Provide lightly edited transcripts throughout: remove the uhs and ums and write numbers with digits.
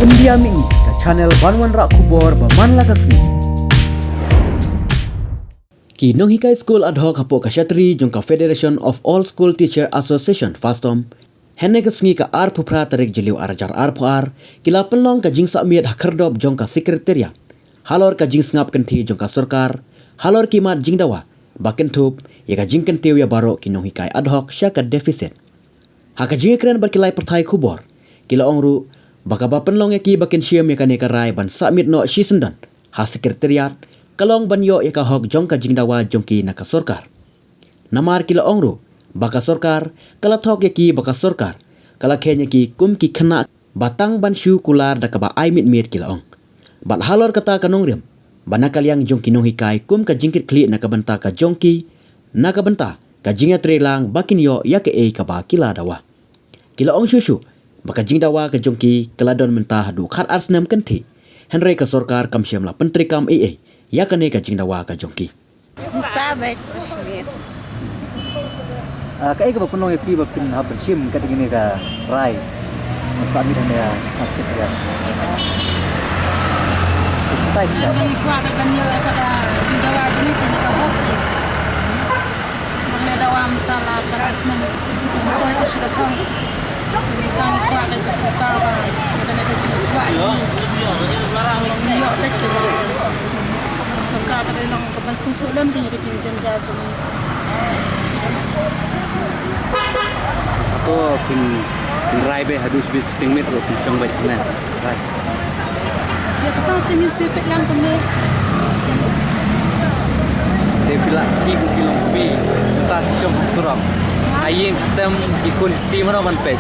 India Mingi ke channel Banwan Rak Kubor Baman Lagasmi. Ki Nong Hikai School ad hoc hapo Kashatri jongka Federation of All School Teacher Association Fastom. Hene kesngi ka ar pupra tarik jeliu arajar ar puar kila pelong ka jing sakmiat hakerdob jongka sekretariat. Halor ka jing sngap kenti jongka sorkar, halor kimat jing dawa, baken tup ya ka jing kenti ya baro ki Nong Hikai ad hoc syaka defisit. Haka jing keren berkilai pertai kubor. Kila ongru baka bapenlong ya ki baken siam ya ka nekarai ban sakmit no shisundan. Ha sekretariat kalong banyo ya ka hok jongka jing dawa jongki naka sorkar. Namar kila ongru baka sorkar kala thok ya ki baka sorkar kala kenya ki kum ki khana batang ban shu kular da ka ba ai mit mit kila ong. Bat halor kata kanong rem banakal yang jongki Nong Hikai kum ka jingkit kli naka benta ka jongki naka benta ka jinga trelang bakin yo ya ke ka ba kila dawa. Kila ong shushu baka jing dawa ka jongki keladon mentah hadu khat arsnam kenti Henry ka sorkar kam siam la pentri kam ya kane ka jing dawa ka jongki. Sabet Kashmir. Kai ka bapunong ya ki bapin ha pensim ka tingene ka rai. Sabi dan ya aspek ya. Tai Yang bagi kuat ke banyo kata jing dawa jini tanya ka hoki. Bang dawa mtala parasnam. Ko itu sudah tahu. Tang kuat ke ka ba. Kata ka jing kuat. Yo betul. Sorkar pada long ke ban sing thulam ke jing janja juni. Ako pin rai be hadus bit stingmet ro pin song bai na rai Ya kata tingin sepet lang kene. de pila ki bu kilong bi ta song surang ayeng sistem ikun ti mana man pe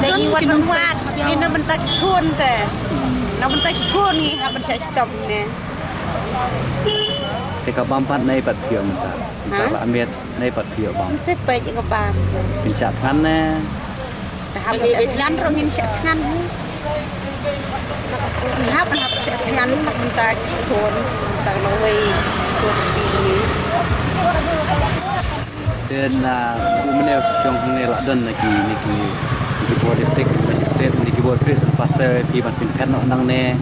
Lagi wat ini mentak kun teh. Nak mentak kun ni ha ben stop ni. te ka bampat nai pat pio mata ta amet nai pat pio bam Sepet ke bam. pin chat than na Tahap setan rongin setan. Tahap setan mentak kun mentak lawai kun ini. den na bu mene song ne la don na ki ni ki bo district magistrate ni ki bo pres pas ki ban pin kan nang ne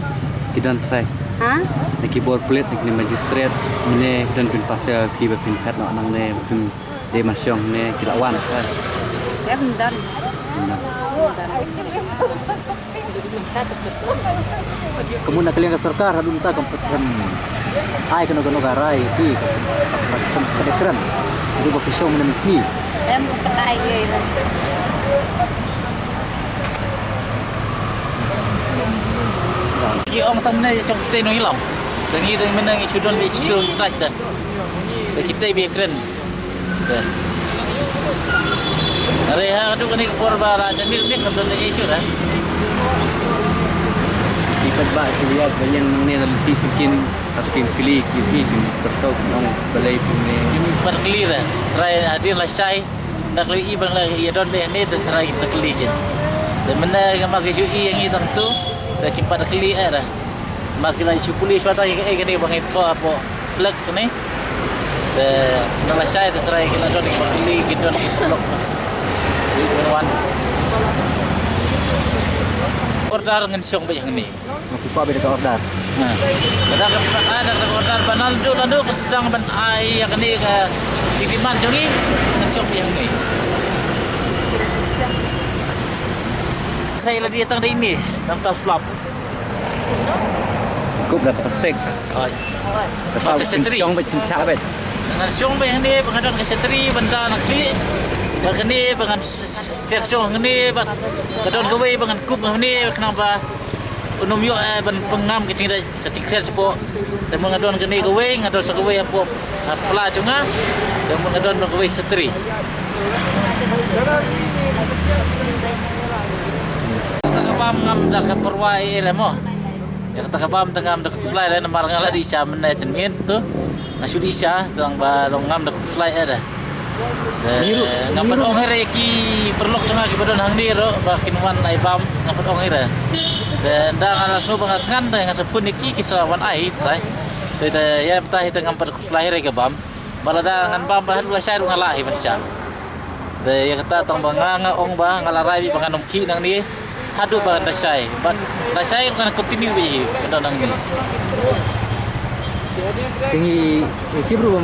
ki dan sai Ha? ni keyboard plate ni magistrate mene dan pin pasal ki be pin kat nang ne pin de masyong ne kilawan kan Ya bendan. Kamu nak kalian ke sorkar hadun ta kompeten. Ai kena kena garai ki kedekran. Itu bak show menem sini. Em kedai ye. Cái ông tâm này trong tên nó lòng, từ nghĩ từ mình đang chú đơn bị chú sạch rồi, từ kita bị keren, rồi ha tu kan ni korban lah, jadi ni kan tu ni isu lah. ikat ba lihat yang ne na ti fikin atkin kli ki pin pertau nong balai pin ne Ini berkelir lah, rai hadir lah syai, nak lagi ibang lah, ia don be ni tu terai bisa kelir je. Dan mana yang makai cuci yang itu tu, dah kimpat kelir ada. Makai lagi cuci polis patah kan ni bang itu apa flex ni. Dan lah syai tu terai kita don kimpat kelir, kita don blok. Wan. Order dengan siang bayang ni. Aku pa beda ka order. Kadang ada order banal tu lalu kesang ban ai yang ni ke titiman jongi dengan siang bayang ni. Kaya lagi datang dari ini, daftar flap. kup dah perspek Oh, pasal setri. siong bet cak bet dengan siang bayang ni pengadon ke setri benda nak kli. Bagan ni dengan seksong ni kadon gawe dengan kup ni kenapa unum yo ban pengam kecing kecing sepo dan mengadon kini gawe ngadon sagawe apa pela cunga dan mengadon gawe setri. Kata pam ngam dak perwai remo. Ya kata pam tengam dak fly dan mar ngala di sya men tenmin tu. Nasu di sya tang ba ngam dak fly ada. Ngapat ong here ki perlok cunga ki badon hang ni ro bakin wan ai bam ngapat ong here. Dan dah ngala semua bangatkan dengan sepun iki kisrawan ai trai. Tete ya betah kita ngampar fly here ke bam. Balada ngan bam bahan ulah syai ngala hi masya. De ya kata tong banganga ong ba ngala rai banganom ki nang ni hadu ba dasai but dasai kan continue be pada nang ni Tinggi, kibru